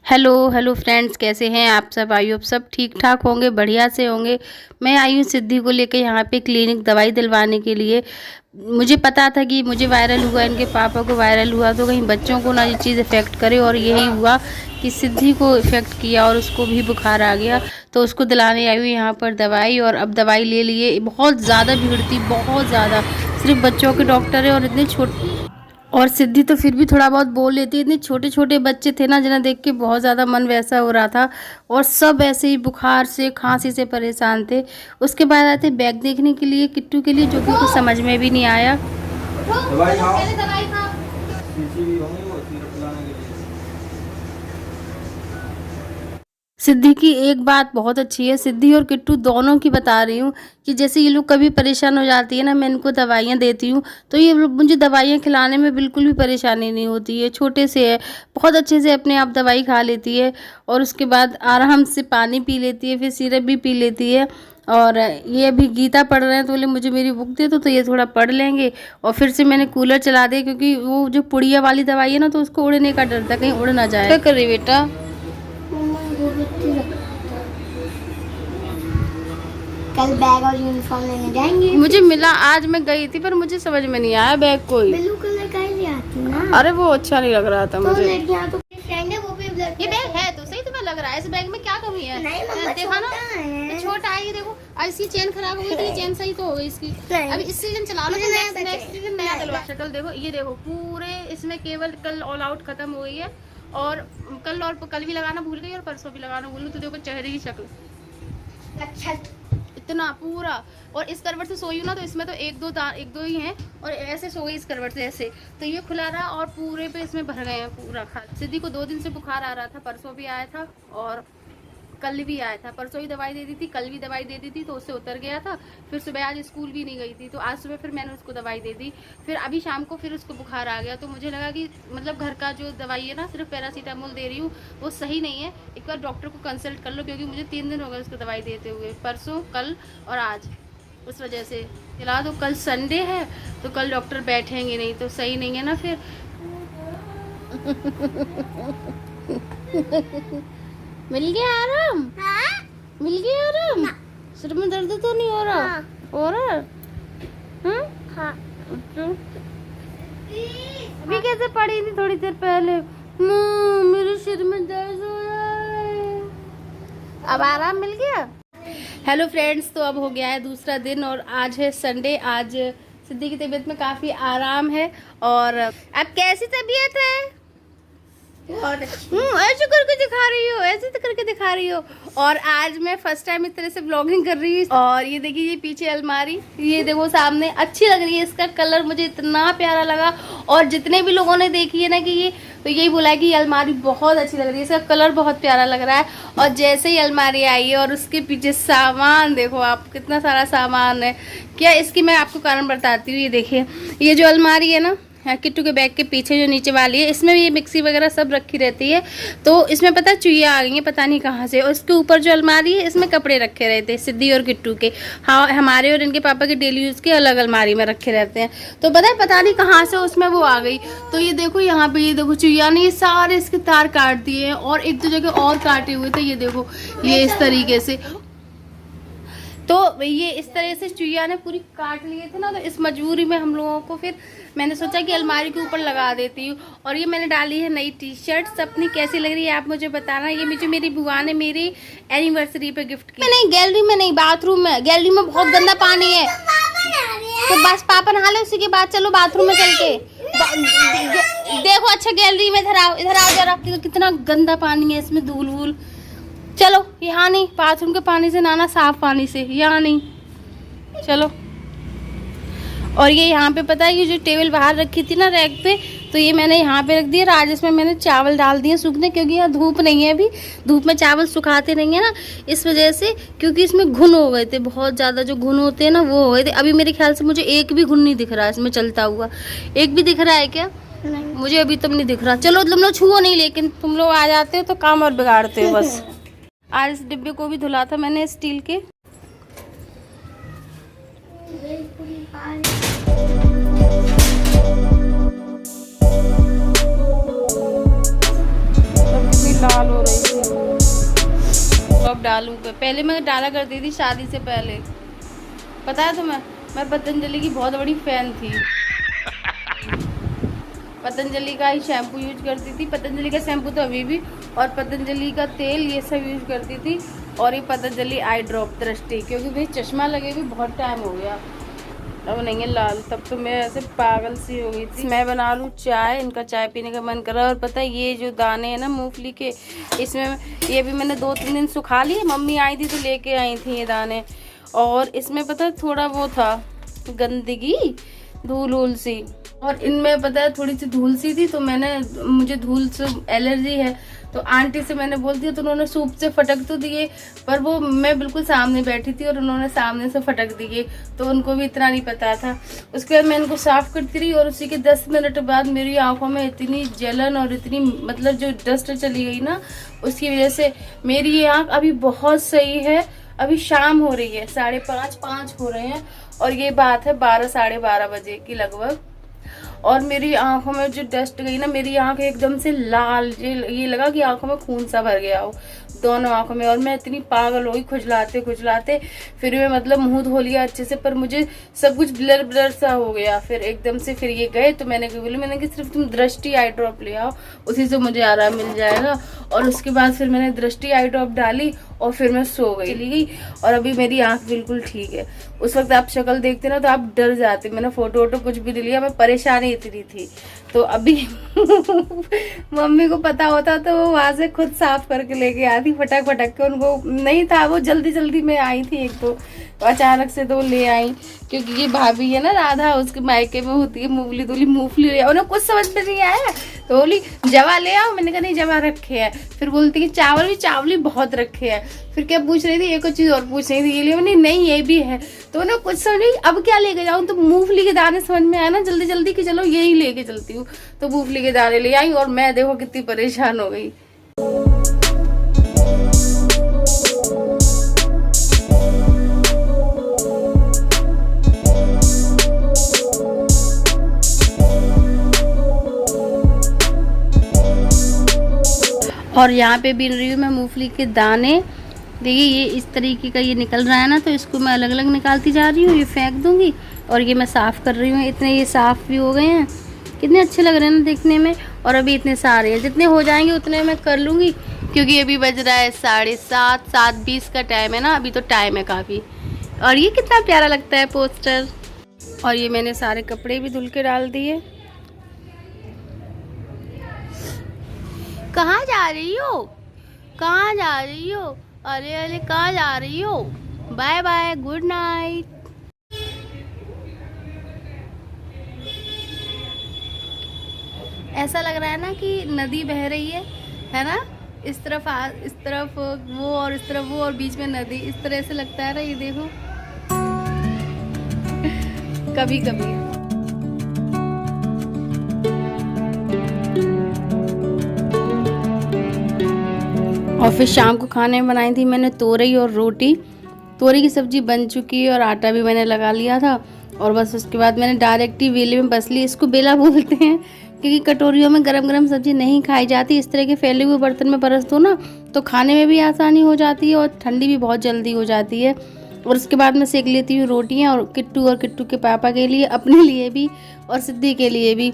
Hello hello friends, कैसे हैं आप सब। आई होप सब ठीक ठाक होंगे, बढ़िया से होंगे। मैं आई हूँ सिद्धि को लेकर यहाँ पे क्लिनिक दवाई दिलवाने के लिए। मुझे पता था कि मुझे वायरल हुआ, इनके पापा को वायरल हुआ, तो कहीं बच्चों को ना ये चीज़ इफ़ेक्ट करे। और यही हुआ कि सिद्धि को इफ़ेक्ट किया और उसको भी बुखार आ गया। तो उसको दिलाने आई हुई यहाँ पर दवाई, और अब दवाई ले लिए। बहुत ज़्यादा भीड़ थी, बहुत ज़्यादा। सिर्फ बच्चों के डॉक्टर है और इतने छोटे, और सिद्धि तो फिर भी थोड़ा बहुत बोल लेती है। इतने छोटे छोटे बच्चे थे ना, जिन्हें देख के बहुत ज़्यादा मन वैसा हो रहा था। और सब ऐसे ही बुखार से, खांसी से परेशान थे। उसके बाद आए थे बैग देखने के लिए किट्टू के लिए, जो कि कुछ समझ में भी नहीं आया। दवाई खाओ। सिद्धि की एक बात बहुत अच्छी है, सिद्धि और किट्टू दोनों की बता रही हूँ, कि जैसे ये लोग कभी परेशान हो जाती है ना, मैं इनको दवाइयाँ देती हूँ तो ये लोग मुझे दवाइयाँ खिलाने में बिल्कुल भी परेशानी नहीं होती है। छोटे से है, बहुत अच्छे से अपने आप दवाई खा लेती है, और उसके बाद आराम से पानी पी लेती है, फिर सिरप भी पी लेती है। और ये अभी गीता पढ़ रहे हैं, तो बोले मुझे मेरी बुक दे दो, तो ये थोड़ा पढ़ लेंगे। और फिर से मैंने कूलर चला दिया, क्योंकि वो जो पुड़िया वाली दवाई है ना, तो उसको उड़ने का डर था, कहीं उड़ ना जाए। क्या कर रही बेटा? कल बैग और यूनिफॉर्म लेने जाएंगे। मुझे मिला, आज मैं गई थी, पर मुझे समझ में नहीं आया बैग कोई। ब्लू कलर का ही ले आती ना। अरे वो अच्छा नहीं लग रहा था तो मुझे। तो फ्रेंड है, वो भी ये बैग है तो सही तुम्हें लग रहा है, इस बैग में क्या कमी है? नहीं मम्मा, देखो ना, है। छोटा है ये, देखो। और इसकी चेन खराब हो गई थी, चेन सही तो हो गई इसकी। अभी इस सीजन चला लो, नेक्स्ट सीजन नया दिलवा। शक्ल देखो, ये देखो पूरे इसमें केवल कल ऑल आउट खत्म हो गई है, और कल भी लगाना भूल गई, और परसों भी लगाना भूल गई। तो देखो चेहरे की शक्ल अच्छा इतना पूरा। और इस करवट से सोई हूँ ना, तो इसमें तो एक दो ही हैं, और ऐसे सो गई इस करवट से ऐसे। तो ये खुला रहा, और पूरे पे इसमें भर गए हैं पूरा खाल। सिद्धि को 2 दिन से बुखार आ रहा था, परसों भी आया था और कल भी आया था। परसों ही दवाई दे दी थी, कल भी दवाई दे दी थी, तो उससे उतर गया था। फिर सुबह आज स्कूल भी नहीं गई थी, तो आज सुबह फिर मैंने उसको दवाई दे दी। फिर अभी शाम को फिर उसको बुखार आ गया। तो मुझे लगा कि मतलब घर का जो दवाई है ना, सिर्फ पैरासीटामोल दे रही हूँ, वो सही नहीं है। एक बार डॉक्टर को कंसल्ट कर लो, क्योंकि मुझे 3 दिन हो गए उसको दवाई देते हुए, परसों, कल और आज। उस वजह से खिला दो। कल संडे है, तो कल डॉक्टर बैठेंगे नहीं, तो सही नहीं है ना फिर। मिल गया आराम? हाँ? मिल गया आराम? सिर में दर्द तो नहीं हो रहा? हाँ। हो रहा? हाँ। अभी कैसे पड़ी थी थोड़ी देर पहले? मेरे सिर में दर्द हो रहा है। अब आराम मिल गया? हेलो फ्रेंड्स, तो अब हो गया है दूसरा दिन, और आज है संडे। आज सिद्धि की तबीयत में काफ़ी आराम है। और अब कैसी तबीयत है? ऐसे करके दिखा रही हो, ऐसे तो करके दिखा रही हो। और आज मैं फर्स्ट टाइम इस तरह से ब्लॉगिंग कर रही हूँ। और ये देखिए, ये पीछे अलमारी, ये देखो सामने, अच्छी लग रही है। इसका कलर मुझे इतना प्यारा लगा, और जितने भी लोगों ने देखी है ना कि ये, तो यही बोला है कि ये अलमारी बहुत अच्छी लग रही है, इसका कलर बहुत प्यारा लग रहा है। और जैसे ही अलमारी आई है, और उसके पीछे सामान देखो आप, कितना सारा सामान है। क्या इसकी मैं आपको कारण बताती हूँ। ये देखिए, ये जो अलमारी है ना, किट्टू के बैग के पीछे जो नीचे वाली है, इसमें ये मिक्सी वगैरह सब रखी रहती है। तो इसमें पता है चुईया आ गई है, पता नहीं कहाँ से। और इसके ऊपर जो अलमारी है, इसमें कपड़े रखे रहते हैं सिद्धि और किट्टू के। हाँ, हमारे और इनके पापा के डेली यूज़ के अलग अलमारी में रखे रहते हैं। तो पता नहीं कहाँ से उसमें वो आ गई। तो ये देखो यहाँ पे, ये देखो चुईया ने ये सारे इसके तार काट दिए हैं, और एक दो जगह और काटे हुए थे। ये देखो, ये इस तरीके से, तो ये इस तरह से चुईया ने पूरी काट लिए थे ना। तो इस मजबूरी में हम लोगों को फिर मैंने सोचा कि अलमारी के ऊपर लगा देती हूँ। और ये मैंने डाली है नई टी-शर्ट, अपनी कैसी लग रही है आप मुझे बताना। ये मुझे मेरी बुआ ने मेरी एनिवर्सरी पे गिफ्ट की। नहीं, गैलरी में नहीं, बाथरूम में। गैलरी में बहुत गंदा पानी है, तो बस पापा नहा ले, उसी के बाद चलो बाथरूम में चल के देखो। अच्छा, गैलरी में इधर आओ, इधर आओ जरा। कितना गंदा पानी है इसमें, धूल वूल। चलो, यहाँ नहीं, बाथरूम के पानी से नहाना, साफ पानी से, यहाँ नहीं, चलो। और ये यहाँ पे पता है, ये जो टेबल बाहर रखी थी ना रैक पे, तो ये मैंने यहाँ पे रख दिया। आज इसमें मैंने चावल डाल दिए सूखने, क्योंकि यहाँ धूप नहीं है अभी। धूप में चावल सुखाते नहीं है ना, इस वजह से, क्योंकि इसमें घुन हो गए थे बहुत ज़्यादा। जो घुन होते हैं ना, वो हो गए थे। अभी मेरे ख्याल से मुझे एक भी घुन नहीं दिख रहा है इसमें चलता हुआ। एक भी दिख रहा है क्या? नहीं, मुझे अभी तक नहीं दिख रहा। चलो, तुम लोग छुओ नहीं, लेकिन तुम लोग आ जाते हो तो काम और बिगाड़ते हो बस। आज इस डिब्बे को भी धुला था मैंने, स्टील के। कितनी लाल हो डालूं। पहले मैं डाला करती थी शादी से पहले, पता है तुम्हें, मैं पतंजलि की बहुत बड़ी फैन थी। पतंजलि का ही शैम्पू यूज करती थी, पतंजलि का शैम्पू तो अभी भी, और पतंजलि का तेल, ये सब यूज करती थी। और ये पतंजलि आई ड्रॉप दृष्टि, क्योंकि भाई चश्मा लगे भी बहुत टाइम हो गया, अब नहीं है लाल। तब तो मैं ऐसे पागल सी हो गई थी। मैं बना लूँ चाय, इनका चाय पीने का मन कर रहा है। और पता है ये जो दाने हैं ना मूंगफली के, इसमें ये भी मैंने 2-3 दिन सुखा लिए। मम्मी आई थी तो लेके आई थी ये दाने। और इसमें पता है थोड़ा वो था गंदगी, धूल वूल सी, और इनमें पता है थोड़ी सी धूल सी थी। तो मुझे धूल से एलर्जी है, तो आंटी से मैंने बोल दिया, तो उन्होंने सूप से फटक तो दिए, पर वो मैं बिल्कुल सामने बैठी थी और उन्होंने सामने से फटक दिए, तो उनको भी इतना नहीं पता था। उसके बाद मैं इनको साफ करती रही, और उसी के 10 मिनट बाद मेरी आंखों में इतनी जलन और इतनी मतलब जो डस्ट चली गई ना, उसकी वजह से मेरी ये आँख अभी बहुत सही है। अभी शाम हो रही है, 5:30 हो रहे हैं, और ये बात है 12-12:30 बजे की लगभग। और मेरी आंखों में जो डस्ट गई ना, मेरी आंख एकदम से लाल, ये लगा कि आंखों में खून सा भर गया हो दोनों आंखों में। और मैं इतनी पागल हो गई खुजलाते, फिर मैं मतलब मुंह धो लिया अच्छे से, पर मुझे सब कुछ ब्लर ब्लर सा हो गया। फिर एकदम से फिर ये गए, तो मैंने कि सिर्फ तुम दृष्टि आई ड्रॉप ले आओ, उसी से मुझे आराम मिल जाएगा। और उसके बाद फिर मैंने दृष्टि आई ड्रॉप डाली, और फिर मैं सो गई, चली गई। और अभी मेरी आंख बिल्कुल ठीक है। उस वक्त आप शक्ल देखते ना तो आप डर जाते। मैंने फोटो वोटो कुछ भी नहीं लिया, मैं परेशानी इतनी थी। तो अभी मम्मी को पता होता तो वो वहां से खुद साफ करके लेके आती फटक के। उनको नहीं था, वो जल्दी में आई थी एक तो अचानक से तो ले आई, क्योंकि ये भाभी है ना राधा, उसके मायके में होती है मूंगफली, उन्हें कुछ समझ में नहीं आया, तो बोली जवा ले आओ। मैंने कहा नहीं जवा रखे हैं। फिर बोलती कि चावल ही बहुत रखे हैं। फिर क्या पूछ रही थी, एक और चीज और पूछ रही थी, ये लिए मैंने नहीं ये भी है। तो उन्हें कुछ समझ नहीं, अब क्या लेके जाऊँ। तो मूंगफली के दाने समझ में आया ना जल्दी कि चलो यही लेके चलती हूँ। तो मूंगफली के दाने ले आई, और मैं देखो कितनी परेशान हो गई। और यहाँ पे बीन रही हूँ मैं मूंगफली के दाने। देखिए ये इस तरीके का ये निकल रहा है ना, तो इसको मैं अलग अलग निकालती जा रही हूँ, ये फेंक दूंगी। और ये मैं साफ़ कर रही हूँ, इतने ये साफ़ भी हो गए हैं, कितने अच्छे लग रहे हैं ना देखने में। और अभी इतने सारे हैं, जितने हो जाएंगे उतने मैं कर लूँगी, क्योंकि अभी बज रहा है 7:30, 7:20 का टाइम है ना, अभी तो टाइम है काफ़ी। और ये कितना प्यारा लगता है पोस्टर। और ये मैंने सारे कपड़े भी धुल के डाल दिए। कहाँ जा रही हो, कहाँ जा रही हो, अरे कहाँ जा रही हो, बाय बाय, गुड नाइट। ऐसा लग रहा है ना कि नदी बह रही है ना, इस तरफ वो और इस तरफ वो, और बीच में नदी, इस तरह से लगता है ना, ये देखो कभी कभी। और फिर शाम को खाने में बनाई थी मैंने तोरई और रोटी। तोरई की सब्जी बन चुकी है, और आटा भी मैंने लगा लिया था। और बस उसके बाद मैंने डायरेक्ट ही वेले में बस ली, इसको बेला बोलते हैं, क्योंकि कटोरियों में गरम गरम सब्जी नहीं खाई जाती। इस तरह के फैले हुए बर्तन में परस दो ना, तो खाने में भी आसानी हो जाती है, और ठंडी भी बहुत जल्दी हो जाती है। और उसके बाद मैं सेक लेती हूँ रोटियाँ, और किट्टू के पापा के लिए, अपने लिए भी, और सिद्धि के लिए भी।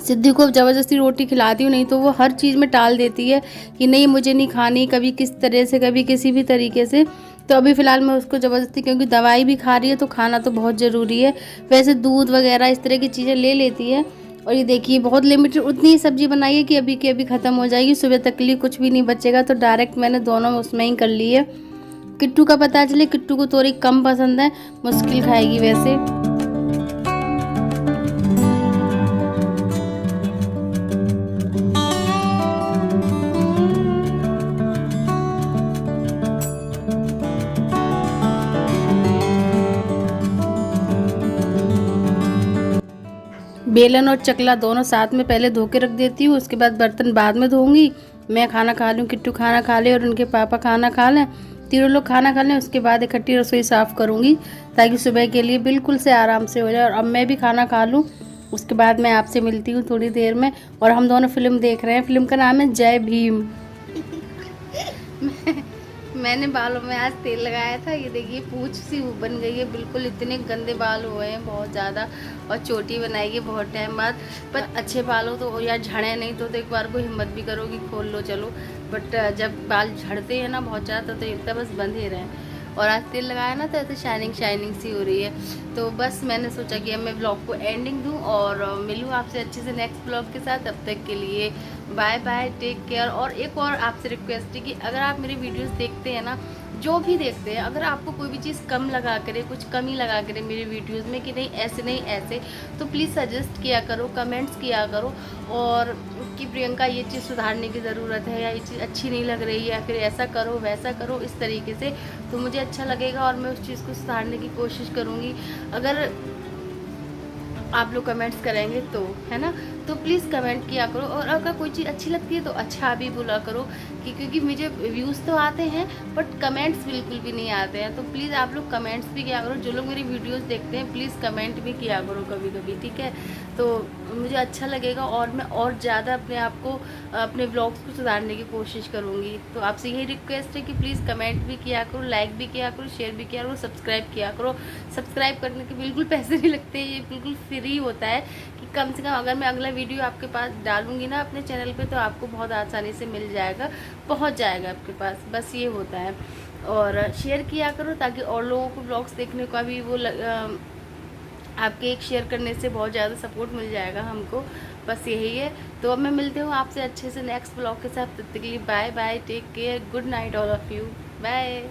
सिद्धि को ज़बरदस्ती रोटी खिलाती हूँ, नहीं तो वो हर चीज़ में टाल देती है कि नहीं मुझे नहीं खानी, कभी किस तरह से, कभी किसी भी तरीके से। तो अभी फ़िलहाल मैं उसको ज़बरदस्ती, क्योंकि दवाई भी खा रही है तो खाना तो बहुत ज़रूरी है। वैसे दूध वगैरह इस तरह की चीज़ें ले लेती है। और ये देखिए बहुत लिमिटेड उतनी ही सब्ज़ी बनाई है कि अभी की अभी ख़त्म हो जाएगी, सुबह तक के लिए कुछ भी नहीं बचेगा। तो डायरेक्ट मैंने दोनों उसमें ही कर ली है। किट्टू का पता चले, किट्टू को तोरई कम पसंद है, मुश्किल खाएगी वैसे। बेलन और चकला दोनों साथ में पहले धो के रख देती हूँ, उसके बाद बर्तन बाद में धोऊंगी। मैं खाना खा लूँ, किट्टू खाना खा ले, और उनके पापा खाना खा लें, तीनों लोग खाना खा लें। उसके बाद इकट्ठी रसोई साफ़ करूँगी, ताकि सुबह के लिए बिल्कुल से आराम से हो जाए। और अब मैं भी खाना खा लूँ, उसके बाद मैं आपसे मिलती हूँ थोड़ी देर में। और हम दोनों फिल्म देख रहे हैं, फिल्म का नाम है जय भीम। मैंने बालों में आज तेल लगाया था, ये देखिए पूंछ सी बन गई है बिल्कुल, इतने गंदे बाल हुए हैं बहुत ज़्यादा, और चोटी बनाई है बहुत टाइम बाद। पर अच्छे बाल हो तो या झड़े नहीं तो एक बार को हिम्मत भी करो कि खोल लो चलो, बट जब बाल झड़ते हैं ना बहुत ज़्यादा तो इतना बस बंद ही रहें। और आज तेल लगाया ना तो ऐसे शाइनिंग शाइनिंग सी हो रही है। तो बस मैंने सोचा कि अब मैं ब्लॉग को एंडिंग दूं और मिलूँ आपसे अच्छे से नेक्स्ट ब्लॉग के साथ। तब तक के लिए बाय बाय, टेक केयर। और एक और आपसे रिक्वेस्ट है कि अगर आप मेरी वीडियोस देखते हैं ना, जो भी देखते हैं, अगर आपको कोई भी चीज़ कम लगा करे, कुछ कमी लगा करे मेरी वीडियोस में कि नहीं ऐसे नहीं ऐसे, तो प्लीज़ सजेस्ट किया करो, कमेंट्स किया करो, और कि प्रियंका ये चीज़ सुधारने की ज़रूरत है, या ये चीज़ अच्छी नहीं लग रही है, या फिर ऐसा करो वैसा करो इस तरीके से, तो मुझे अच्छा लगेगा और मैं उस चीज़ को सुधारने की कोशिश करूँगी। अगर आप लोग कमेंट्स करेंगे तो, है ना, तो प्लीज़ कमेंट किया करो। और अगर कोई चीज़ अच्छी लगती है तो अच्छा भी बोला करो, क्योंकि मुझे व्यूज़ तो आते हैं बट कमेंट्स बिल्कुल भी नहीं आते हैं। तो प्लीज़ आप लोग कमेंट्स भी किया करो, जो लोग मेरी वीडियोस देखते हैं प्लीज़ कमेंट भी किया करो कभी कभी, ठीक है, तो मुझे अच्छा लगेगा और मैं और ज़्यादा अपने आप को, अपने ब्लॉग्स को सुधारने की कोशिश करूँगी। तो आपसे यही रिक्वेस्ट है कि प्लीज़ कमेंट भी किया करो, लाइक भी किया करो, शेयर भी किया करो, सब्सक्राइब किया करो। सब्सक्राइब करने के बिल्कुल पैसे नहीं लगते, ये बिल्कुल फ्री होता है कि कम से कम अगर मैं अगला वीडियो आपके पास डालूंगी ना अपने चैनल पे तो आपको बहुत आसानी से मिल जाएगा, पहुंच जाएगा आपके पास, बस ये होता है। और शेयर किया करो ताकि और लोगों को ब्लॉग्स देखने का भी वो आपके एक शेयर करने से बहुत ज़्यादा सपोर्ट मिल जाएगा हमको, बस यही है। तो अब मैं मिलती हूँ आपसे अच्छे से नेक्स्ट ब्लॉग के साथ, तब तक के लिए bye bye, take care, good night all of you, bye.